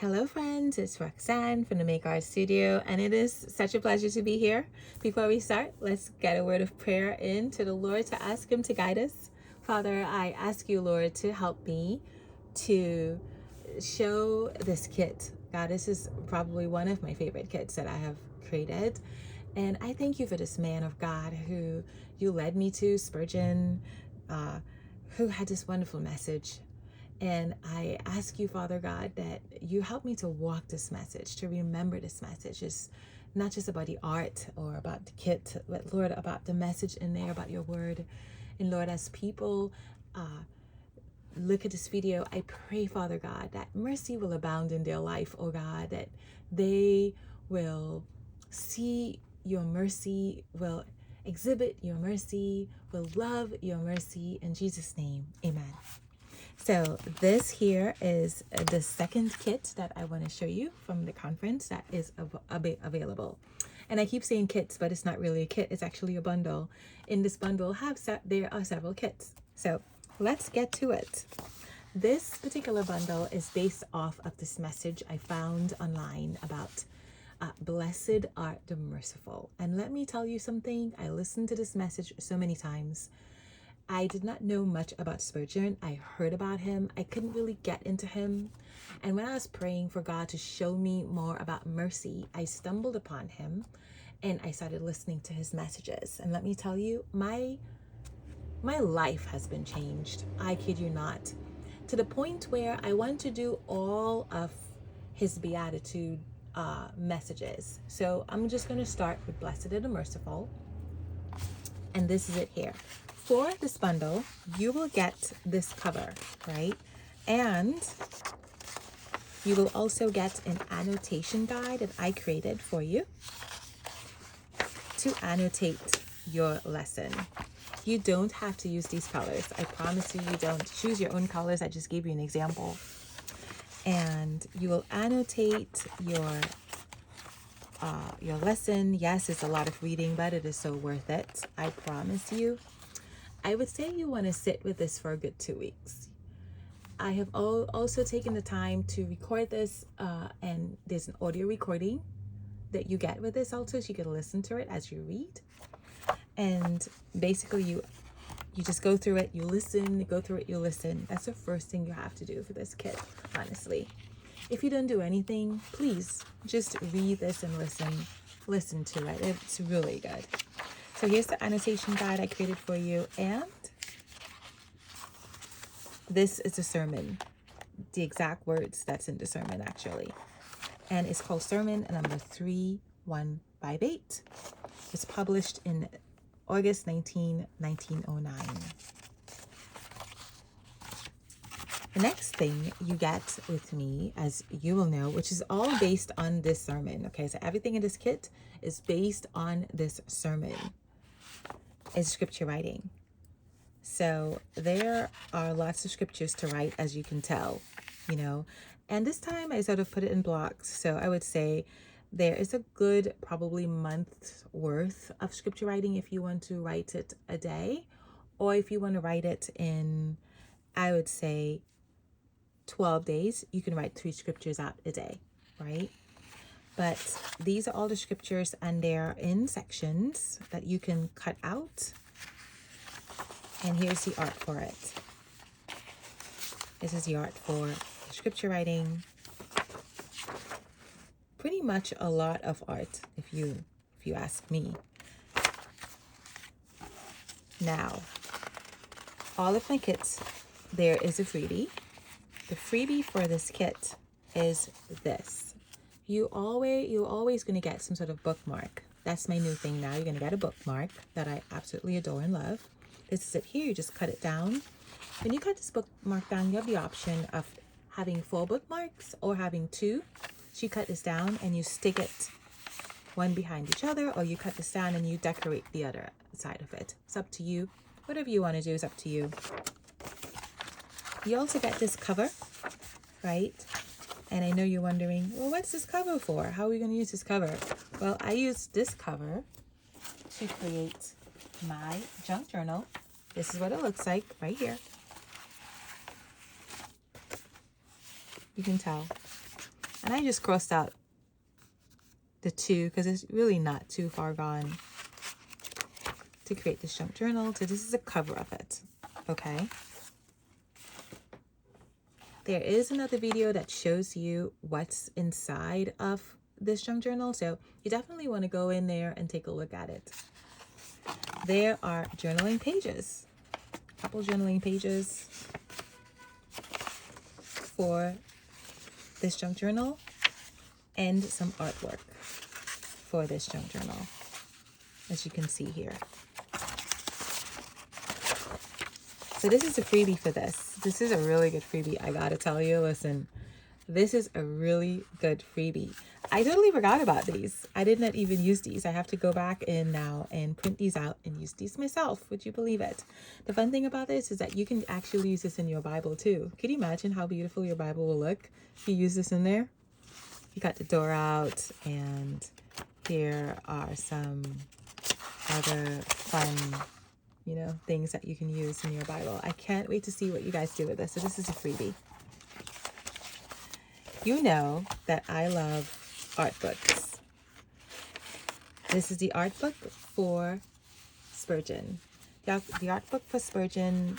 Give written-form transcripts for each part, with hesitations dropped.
Hello friends, it's Roxanne from the Make Art Studio, and it is such a pleasure to be here. Before we start, let's get a word of prayer into the Lord to ask Him to guide us. Father, I ask you, Lord, to help me to show this kit. God, this is probably one of my favorite kits that I have created. And I thank you for this man of God who you led me to, Spurgeon, who had this wonderful message. And I ask you, Father God, that you help me to walk this message, to remember this message. It's not just about the art or about the kit, but Lord, about the message in there, about your word. And Lord, as people look at this video, I pray, Father God, that mercy will abound in their life, oh God, that they will see your mercy, will exhibit your mercy, will love your mercy. In Jesus' name, amen. So this here is the second kit that I want to show you from the conference that is available. And I keep saying kits, but it's not really a kit. It's actually a bundle. In this bundle, there are several kits. So let's get to it. This particular bundle is based off of this message I found online about blessed are the merciful. And let me tell you something. I listened to this message so many times. I did not know much about Spurgeon. I heard about him. I couldn't really get into him. And when I was praying for God to show me more about mercy, I stumbled upon him and I started listening to his messages. And let me tell you, my life has been changed. I kid you not. To the point where I want to do all of his beatitude messages. So I'm just going to start with Blessed are the Merciful. And this is it here. For this bundle, you will get this cover, right? And you will also get an annotation guide that I created for you to annotate your lesson. You don't have to use these colors. I promise you, you don't. Choose your own colors. I just gave you an example. And you will annotate your lesson. Yes, it's a lot of reading, but it is so worth it. I promise you. I would say you want to sit with this for a good 2 weeks. I have also taken the time to record this, and there's an audio recording that you get with this also, so you can listen to it as you read. And basically you just go through it, you listen, go through it, you listen. That's the first thing you have to do for this kit, honestly. If you don't do anything, please just read this and listen to it. It's really good. So here's the annotation guide I created for you, and this is the sermon, the exact words that's in the sermon actually. And it's called Sermon number 3158. It's published in August 1909. The next thing you get with me, as you will know, which is all based on this sermon. Okay, so everything in this kit is based on this sermon. Is scripture writing. So there are lots of scriptures to write, as you can tell, you know. And this time I sort of put it in blocks. So I would say there is a good probably month's worth of scripture writing if you want to write it a day, or if you want to write it in, I would say, 12 days, you can write 3 scriptures out a day, right? But these are all the scriptures, and they're in sections that you can cut out. And here's the art for it. This is the art for scripture writing. Pretty much a lot of art, if you ask me. Now, all of my kits, there is a freebie. The freebie for this kit is this. You're always going to get some sort of bookmark. That's my new thing now. You're going to get a bookmark that I absolutely adore and love. This is it here. You just cut it down. When you cut this bookmark down, you have the option of having 4 bookmarks or having 2. So you cut this down and you stick it one behind each other, or you cut this down and you decorate the other side of it. It's up to you. Whatever you want to do is up to you. You also get this cover, right? And I know you're wondering, well, what's this cover for? How are we going to use this cover? Well, I used this cover to create my junk journal. This is what it looks like right here. You can tell. And I just crossed out the 2 because it's really not too far gone to create this junk journal. So this is a cover of it, okay? There is another video that shows you what's inside of this junk journal, so you definitely want to go in there and take a look at it. There are journaling pages, a couple journaling pages for this junk journal, and some artwork for this junk journal, as you can see here. So this is a freebie for this. This is a really good freebie, I gotta tell you. Listen, this is a really good freebie. I totally forgot about these. I did not even use these. I have to go back in now and print these out and use these myself. Would you believe it? The fun thing about this is that you can actually use this in your Bible too. Could you imagine how beautiful your Bible will look if you use this in there? You got the door out, and here are some other fun, you know, things that you can use in your Bible. I can't wait to see what you guys do with this. So this is a freebie. You know that I love art books. This is the art book for Spurgeon. The art book for Spurgeon,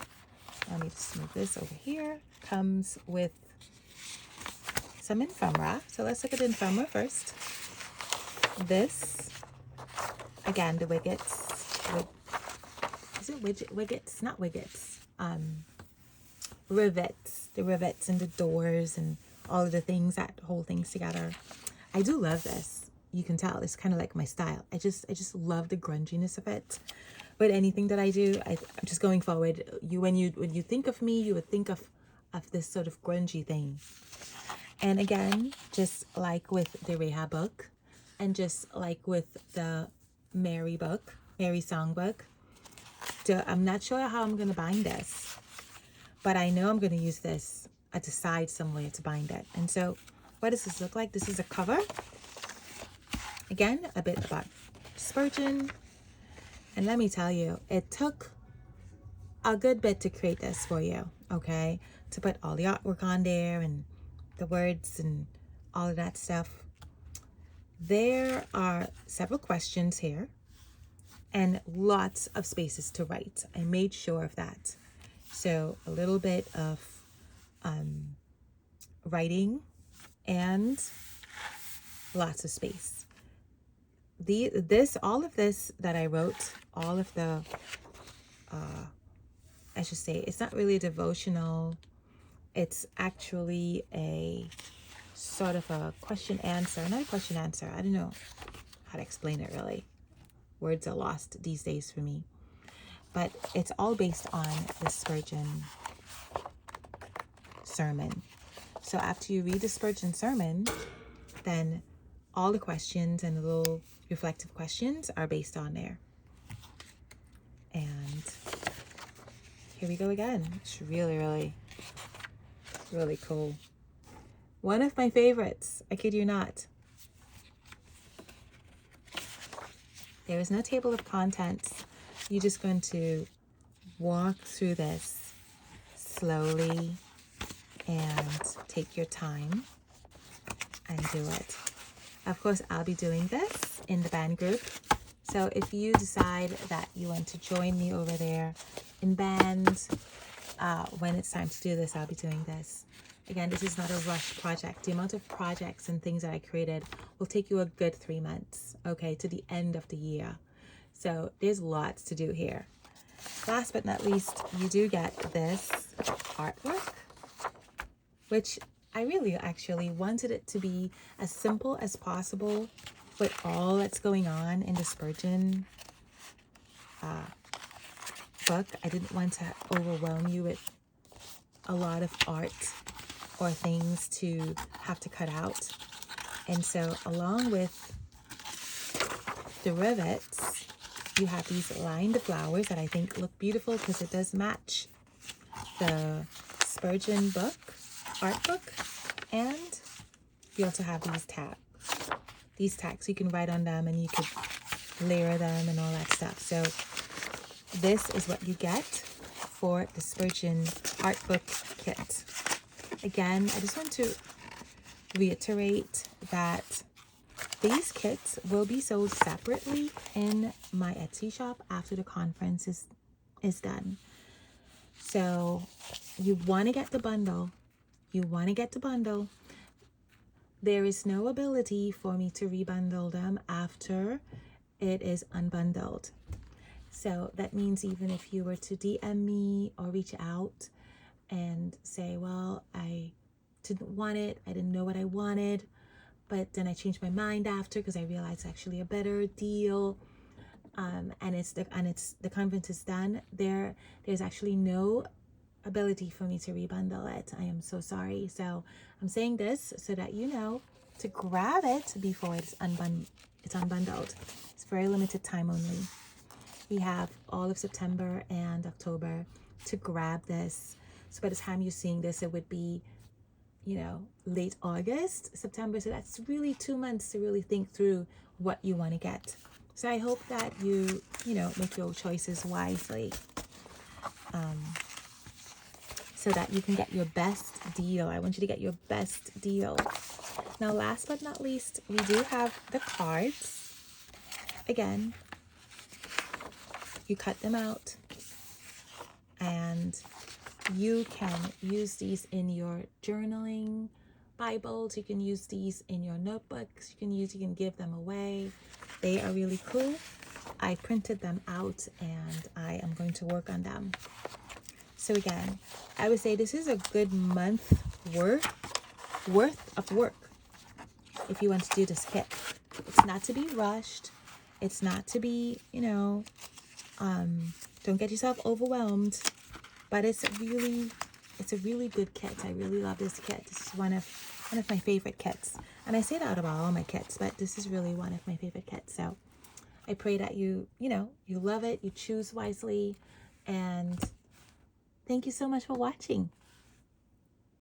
let me just move this over here, comes with some ephemera. So let's look at the ephemera first. This, again, the wiggets. Is it wiggets? Not wiggets. Rivets. The rivets and the doors and all of the things that hold things together. I do love this. You can tell it's kind of like my style. I just love the grunginess of it. But anything that I do, I'm just going forward. When you think of me, you would think of this sort of grungy thing. And again, just like with the Rahab book, and just like with the Mary book, Mary songbook, I'm not sure how I'm going to bind this, but I know I'm going to use this at the side somewhere to bind it. And so what does this look like? This is a cover. Again, a bit about Spurgeon. And let me tell you, it took a good bit to create this for you, okay? To put all the artwork on there and the words and all of that stuff. There are several questions here and lots of spaces to write. I made sure of that. So a little bit of writing and lots of space. All of this that I wrote, all of the, I should say, it's not really a devotional. It's actually a sort of a question answer, not a question answer. I don't know how to explain it really. Words are lost these days for me. But it's all based on the Spurgeon sermon. So after you read the Spurgeon sermon, then all the questions and the little reflective questions are based on there. And here we go again. It's really, really, really cool. One of my favorites, I kid you not. There is no table of contents. You're just going to walk through this slowly and take your time and do it. Of course, I'll be doing this in the band group. So if you decide that you want to join me over there in band, when it's time to do this, I'll be doing this. Again, this is not a rush project. The amount of projects and things that I created will take you a good 3 months, okay, to the end of the year. So there's lots to do here. Last but not least, you do get this artwork, which I really actually wanted it to be as simple as possible with all that's going on in the Spurgeon book. I didn't want to overwhelm you with a lot of art or things to have to cut out. And so along with the rivets, you have these lined flowers that I think look beautiful because it does match the Spurgeon book, art book. And you also have these tags. These tags, you can write on them and you could layer them and all that stuff. So this is what you get for the Spurgeon art book kit. Again, I just want to reiterate that these kits will be sold separately in my Etsy shop after the conference is done. So you want to get the bundle. There is no ability for me to rebundle them after it is unbundled. So that means even if you were to DM me or reach out and say, well, I didn't want it, I didn't know what I wanted, but then I changed my mind after because I realized it's actually a better deal, and the conference is done, there's actually no ability for me to rebundle it. I am so sorry. So I'm saying this so that you know to grab it before it's unbundled. It's very limited time only. We have all of September and October to grab this. So by the time you're seeing this, it would be, late August, September. So that's really 2 months to really think through what you want to get. So I hope that you make your choices wisely, so that you can get your best deal. I want you to get your best deal. Now, last but not least, we do have the cards. Again, you cut them out and you can use these in your journaling Bibles. You can use these in your notebooks. You can give them away. They are really cool. I printed them out and I am going to work on them. So again, I would say this is a good month worth of work if you want to do this kit. It's not to be rushed. It's not to be, don't get yourself overwhelmed. But it's a really good kit. I really love this kit. This is one of my favorite kits. And I say that about all my kits, but this is really one of my favorite kits. So I pray that you love it, you choose wisely, and thank you so much for watching.